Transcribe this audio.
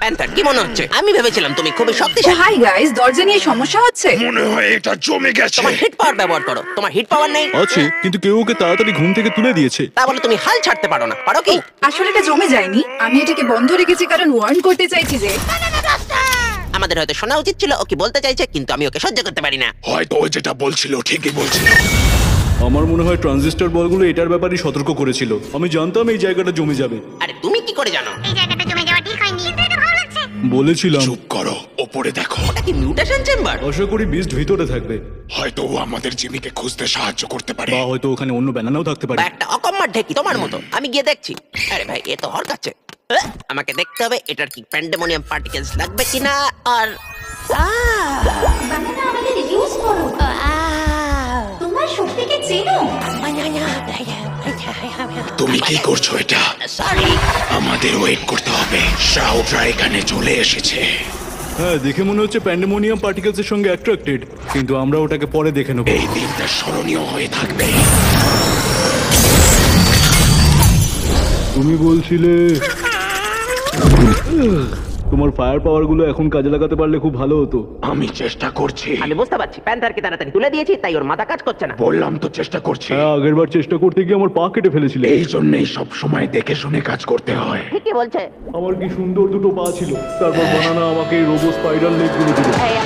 Panther, কি মনে হচ্ছে? আমি ভেবেছিলাম তুমি খুবই শক্তিশালী। হাই গাইস, দরজা নিয়ে সমস্যা হচ্ছে। মনে হয় এটা জমে গেছে। তোমার হিট পাওয়ার ব্যবহার করো। তোমার হিট পাওয়ার নেই। আছে, কিন্তু কেউ ওকে তাড়াতাড়ি ঘুম থেকে তুলে দিয়েছে। তা বলে তুমি হাল ছাড়তে পারো না, পারো কি? আসলে এটা জমে যায়নি, আমি এটাকে বন্ধ রেখেছি কারণ ওয়ার্ন করতে চাইছি যে আমাদের হয়তো শোনা উচিত ছিল ও কি বলতে চাইছে, কিন্তু আমি ওকে সহ্য করতে পারি না। হয়তো ও যেটা বলছিল ঠিকই বলছিল। আমার মনে হয় ট্রানজিস্টর বলগুলো এটার ব্যাপারে সতর্ক করেছিল। আমি জানতাম এই জায়গাটা জমে যাবে। আরে তুমি কি করে জানো? এই জায়গাটা জমে যাওয়া ঠিক হয়নি, কিন্তু এটা ভালো লাগছে। বলেছিলাম। চুপ করো, ওপরে দেখো। ওটা কি মিউটেশন চেম্বার? আশা করি বিস্ট ভিতরে থাকবে, হয়তো ও আমাদের জিমিকে খুঁজতে সাহায্য করতে পারে। বা হয়তো ওখানে অন্য ব্যানানাও থাকতে পারে। বা একটা অকম্মার ঢেকি তোমার মতো। আমি গিয়ে দেখছি। আরে ভাই, এ তো হরকাচ্ছে। আমাকে দেখতে হবে এটার কি প্যান্ডেমোনিয়াম পার্টিকেলস লাগবে কিনা। আর বানানা আমাদের ইউজ করো। তোমার শক্তিকে চেনো। তুমি কি করছো এটা? সরি। আমাদের ওয়েট করতে হবে। শাউটরা এখানে চলে এসেছে। হ্যাঁ, দেখে মনে হচ্ছে প্যান্ডেমোনিয়াম পার্টিকেলস এর সঙ্গে অ্যাট্রাক্টেড, কিন্তু আমরা ওটাকে পরে দেখে নেব। এই দিনটা স্মরণীয় হয়ে থাকবে। তুমি বলছিলে তোমার ফায়ার পাওয়ার গুলো এখন কাজে লাগাতে পারলে খুব ভালো হতো। আমি চেষ্টা করছি। আমি বুঝতে পারছি প্যান্থারকে তাড়াতাড়ি তুলে দিয়েছি, তাই ওর মাথা কাজ করছে না। বললাম তো চেষ্টা করছি। হ্যাঁ, আগের বার চেষ্টা করতে গিয়ে আমার পা কেটে ফেলেছিলে। এই জন্যই সব সময় দেখে শুনে কাজ করতে হয়। ঠিকই বলছে। আমার কি সুন্দর দুটো পা ছিল, তারপর বানানা আমাকে রোবো স্পাইডার লেগ গুলো দিল। এই